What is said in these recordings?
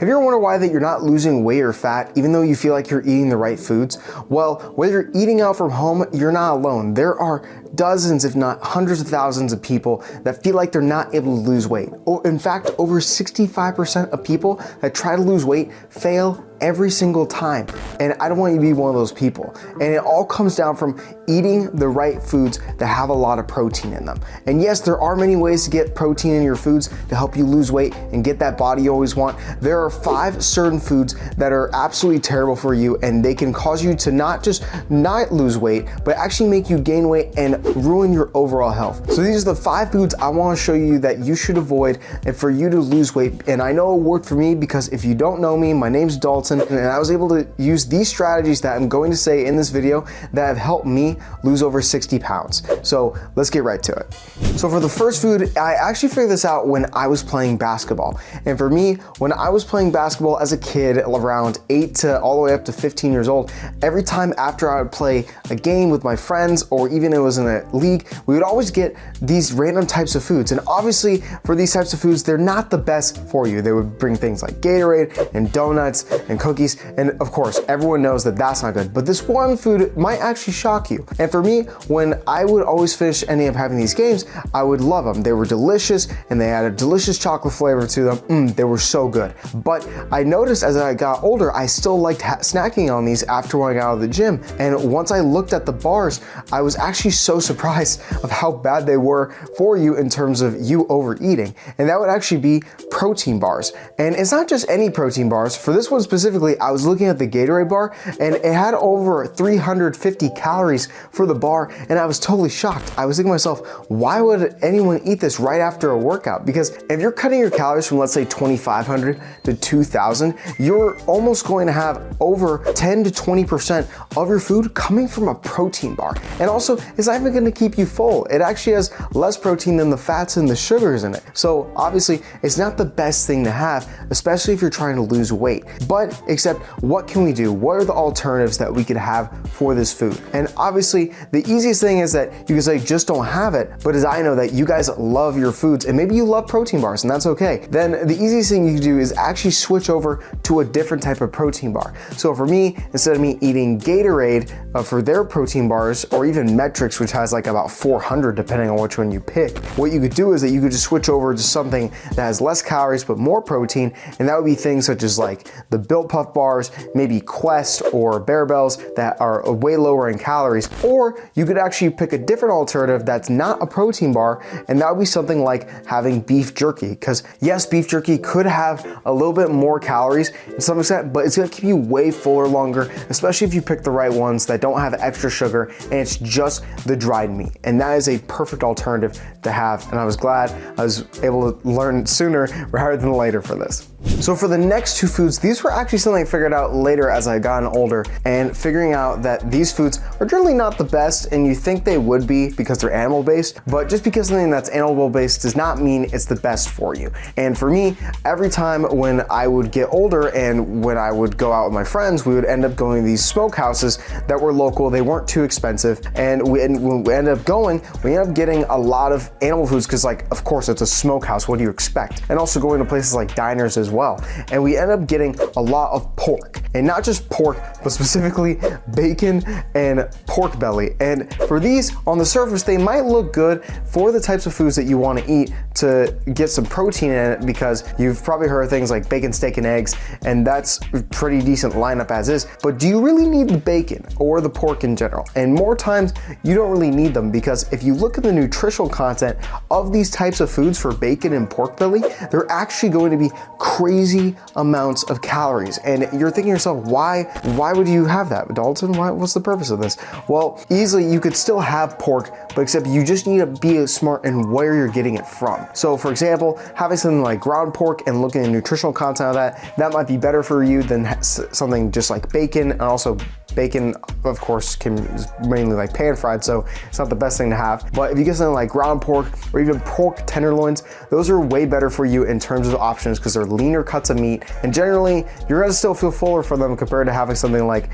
Have you ever wondered why that you're not losing weight or fat even though you feel like you're eating the right foods? Well, whether you're eating out from home, you're not alone. There are dozens, if not hundreds of thousands of people that feel like they're not able to lose weight. Or in fact, over 65% of people that try to lose weight fail every single time. And I don't want you to be one of those people. And it all comes down from eating the right foods that have a lot of protein in them. And yes, there are many ways to get protein in your foods to help you lose weight and get that body you always want. There are 5 certain foods that are absolutely terrible for you, and they can cause you to not just not lose weight, but actually make you gain weight and ruin your overall health. So these are the 5 foods I want to show you that you should avoid and for you to lose weight. And I know it worked for me because if you don't know me, my name's Dalton, and I was able to use these strategies that I'm going to say in this video that have helped me lose over 60 pounds. So let's get right to it. So for the first food, I actually figured this out when I was playing basketball. And for me, when I was playing basketball as a kid, around 8 to all the way up to 15 years old, every time after I would play a game with my friends, or even it was in a league, we would always get these random types of foods. And obviously for these types of foods, they're not the best for you. They would bring things like Gatorade and donuts and cookies. And of course, everyone knows that that's not good, but this one food might actually shock you. And for me, when I would always finish ending up having these games, I would love them. They were delicious and they had a delicious chocolate flavor to them. They were so good. But I noticed as I got older, I still liked snacking on these after I got out of the gym. And once I looked at the bars, I was actually so surprised of how bad they were for you in terms of you overeating. And that would actually be protein bars. And it's not just any protein bars. For this one specifically, I was looking at the Gatorade bar and it had over 350 calories for the bar, and I was totally shocked. I was thinking to myself, why would anyone eat this right after a workout? Because if you're cutting your calories from, let's say, 2,500 to 2,000, you're almost going to have over 10 to 20% of your food coming from a protein bar. And also, it's not even gonna keep you full. It actually has less protein than the fats and the sugars in it. So obviously, it's not the best thing to have, especially if you're trying to lose weight. But except, what can we do? What are the alternatives that we could have for this food? And obviously, the easiest thing is that you can say, just don't have it. But as I know that you guys love your foods, and maybe you love protein bars, and that's okay, then the easiest thing you can do is actually switch over to a different type of protein bar. So for me, instead of me eating Gatorade for their protein bars, or even Metrics, which has like about 400 depending on which one you pick, what you could do is that you could just switch over to something that has less calories but more protein, and that would be things such as like the Built Puff bars, maybe Quest or Bear Bells that are way lower in calories. Or you could actually pick a different alternative that's not a protein bar, and that would be something like having beef jerky. Because yes, beef jerky could have a little bit more calories to some extent, but it's gonna keep you way fuller longer, especially if you pick the right ones that don't have extra sugar and it's just the dried meat. And that is a perfect alternative to have, and I was glad I was able to learn sooner rather than later for this. So for the next 2 foods, these were actually something I figured out later as I gotten older, and figuring out that these foods are generally not the best, and you think they would be because they're animal based, but just because something that's animal based does not mean it's the best for you. And for me, every time when I would get older and when I would go out with my friends, we would end up going to these smokehouses that were local. They weren't too expensive, and when we ended up going, we ended up getting a lot of animal foods because, like, of course it's a smokehouse, what do you expect? And also going to places like diners as well. And we end up getting a lot of pork, and not just pork, but specifically bacon and pork belly. And for these, on the surface, they might look good for the types of foods that you want to eat to get some protein in it, because you've probably heard things like bacon, steak, and eggs, and that's a pretty decent lineup as is. But do you really need the bacon or the pork in general? And more times, you don't really need them, because if you look at the nutritional content of these types of foods for bacon and pork belly, they're actually going to be crazy amounts of calories. And you're thinking to yourself, why would you have that, Dalton? What's the purpose of this? Well, easily you could still have pork, but except you just need to be smart in where you're getting it from. So for example, having something like ground pork and looking at the nutritional content of that might be better for you than something just like bacon. And also bacon, of course, is mainly like pan fried, so it's not the best thing to have. But if you get something like ground pork or even pork tenderloins, those are way better for you in terms of options because they're leaner cuts of meat, and generally you're gonna still feel fuller for them compared to having something like,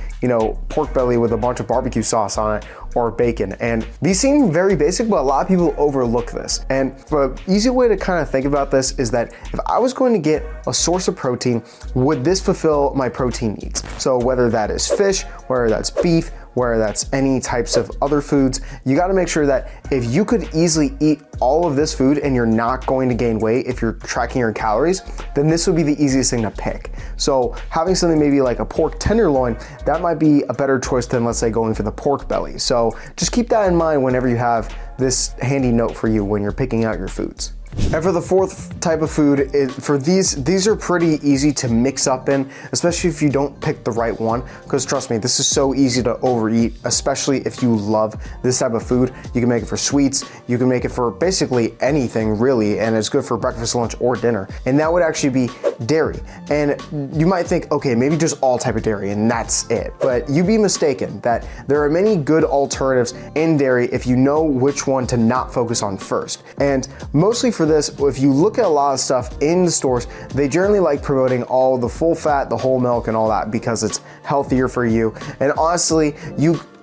pork belly with a bunch of barbecue sauce on it, or bacon. And these seem very basic, but a lot of people overlook this. And the easy way to kind of think about this is that if I was going to get a source of protein, would this fulfill my protein needs? So whether that is fish, whether that's beef, whether that's any types of other foods, you gotta make sure that if you could easily eat all of this food and you're not going to gain weight if you're tracking your calories, then this would be the easiest thing to pick. So having something maybe like a pork tenderloin, that might be a better choice than, let's say, going for the pork belly. So just keep that in mind whenever you have this handy note for you when you're picking out your foods. And for the fourth type of food, these are pretty easy to mix up in, especially if you don't pick the right one, because trust me, this is so easy to overeat, especially if you love this type of food. You can make it for sweets, you can make it for basically anything really, and it's good for breakfast, lunch, or dinner. And that would actually be dairy. And you might think, okay, maybe just all type of dairy and that's it. But you'd be mistaken that there are many good alternatives in dairy if you know which one to not focus on first. And mostly for this, if you look at a lot of stuff in the stores, they generally like promoting all the full fat, the whole milk and all that because it's healthier for you. And honestly,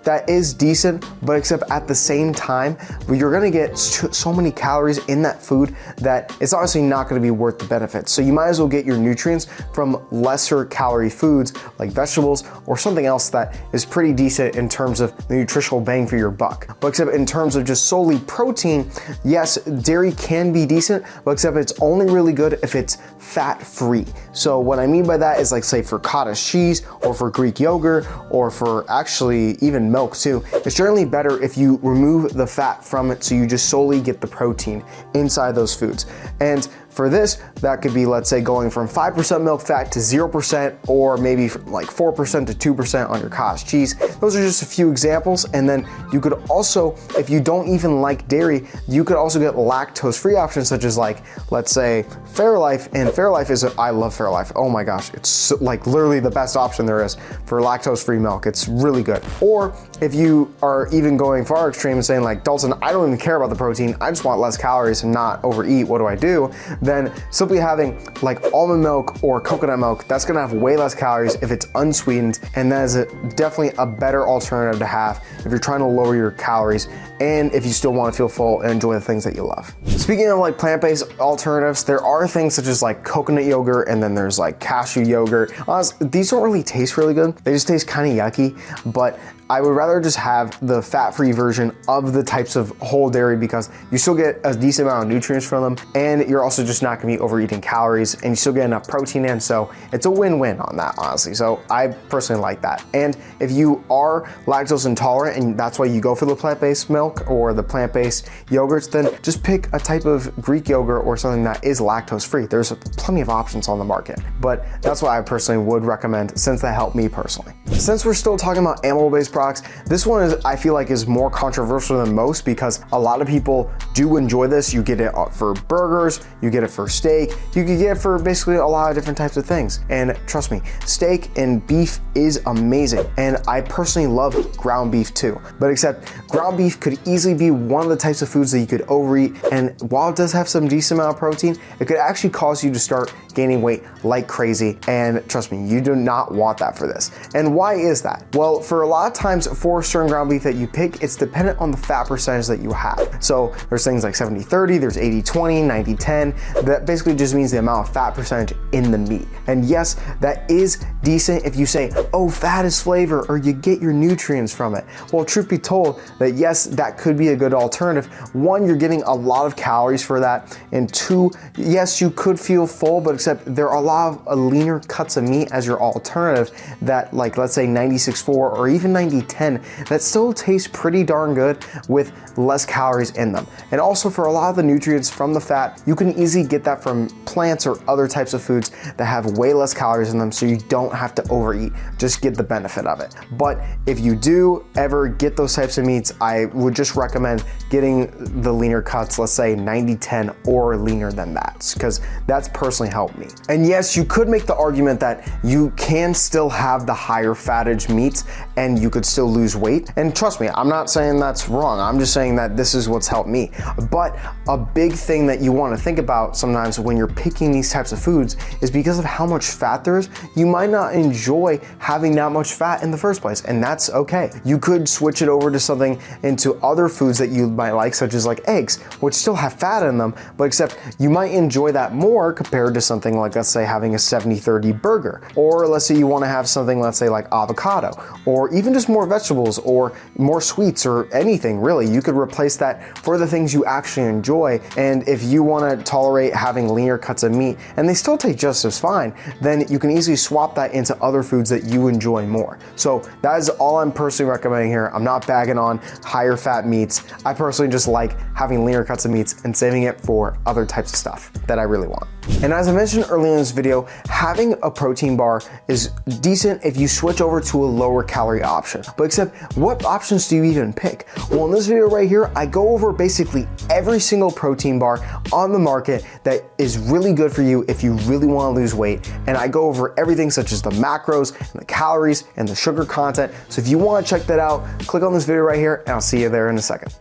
that is decent, but except at the same time, you're gonna get so many calories in that food that it's honestly not gonna be worth the benefit. So you might as well get your nutrients from lesser calorie foods like vegetables or something else that is pretty decent in terms of the nutritional bang for your buck. But except in terms of just solely protein, yes, dairy can be decent, but except it's only really good if it's fat-free. So what I mean by that is, like, say for cottage cheese or for Greek yogurt or for actually even milk too, it's generally better if you remove the fat from it so you just solely get the protein inside those foods. And for this, that could be, let's say, going from 5% milk fat to 0%, or maybe like 4% to 2% on your cottage cheese. Those are just a few examples. And then you could also, if you don't even like dairy, you could also get lactose-free options such as, like, let's say Fairlife. And Fairlife I love Fairlife. Oh my gosh, it's like literally the best option there is for lactose-free milk. It's really good. Or if you are even going far extreme and saying, like, Dalton, I don't even care about the protein, I just want less calories and not overeat, what do I do? Then simply having like almond milk or coconut milk, that's gonna have way less calories if it's unsweetened, and that is definitely a better alternative to have if you're trying to lower your calories and if you still want to feel full and enjoy the things that you love. Speaking of like plant-based alternatives, there are things such as like coconut yogurt, and then there's like cashew yogurt. Honestly, these don't really taste really good. They just taste kind of yucky, but I would rather just have the fat-free version of the types of whole dairy because you still get a decent amount of nutrients from them, and you're also just not gonna be overeating calories, and you still get enough protein in, so it's a win-win on that, honestly. So I personally like that. And if you are lactose intolerant and that's why you go for the plant-based milk or the plant-based yogurts, then just pick a type of Greek yogurt or something that is lactose-free. There's plenty of options on the market, but that's what I personally would recommend since that helped me personally. Since we're still talking about animal-based products, this one is, I feel like, is more controversial than most because a lot of people do enjoy this. You get it for burgers, you get it for steak, you can get it for basically a lot of different types of things. And trust me, steak and beef is amazing. And I personally love ground beef too. But except ground beef could easily be one of the types of foods that you could overeat. And while it does have some decent amount of protein, it could actually cause you to start gaining weight like crazy. And trust me, you do not want that for this. And why is that? Well, for a lot of times for certain ground beef that you pick, it's dependent on the fat percentage that you have. So there's things like 70-30, there's 80-20, 90-10. That basically just means the amount of fat percentage in the meat. And yes, that is decent if you say, oh, fat is flavor, or you get your nutrients from it. Well, truth be told, that yes, that could be a good alternative. One, you're getting a lot of calories for that. And two, yes, you could feel full, but except there are a lot of leaner cuts of meat as your alternative that, like, let's say 96-4 or even 90-10, that still tastes pretty darn good with less calories in them. And also for a lot of the nutrients from the fat, you can easily get that from plants or other types of foods that have way less calories in them, so you don't have to overeat, just get the benefit of it. But if you do ever get those types of meats, I would just recommend getting the leaner cuts, let's say 90-10 or leaner than that, because that's personally helped me. And yes, you could make the argument that you can still have the higher fattage meats and you could still lose weight. And trust me, I'm not saying that's wrong. I'm just saying that this is what's helped me. But a big thing that you want to think about about sometimes when you're picking these types of foods is because of how much fat there is, you might not enjoy having that much fat in the first place, and that's okay. You could switch it over to something into other foods that you might like, such as like eggs, which still have fat in them, but except you might enjoy that more compared to something like, let's say, having a 70-30 burger. Or let's say you want to have something, let's say, like avocado, or even just more vegetables or more sweets or anything really. You could replace that for the things you actually enjoy. And if you want to tolerate having leaner cuts of meat and they still taste just as fine, then you can easily swap that into other foods that you enjoy more. So that is all I'm personally recommending here. I'm not bagging on higher fat meats. I personally just like having leaner cuts of meats and saving it for other types of stuff that I really want. And as I mentioned earlier in this video, having a protein bar is decent if you switch over to a lower calorie option. But except, what options do you even pick? Well, in this video right here, I go over basically every single protein bar on the market that is really good for you if you really want to lose weight. And I go over everything such as the macros and the calories and the sugar content. So if you want to check that out, click on this video right here and I'll see you there in a second.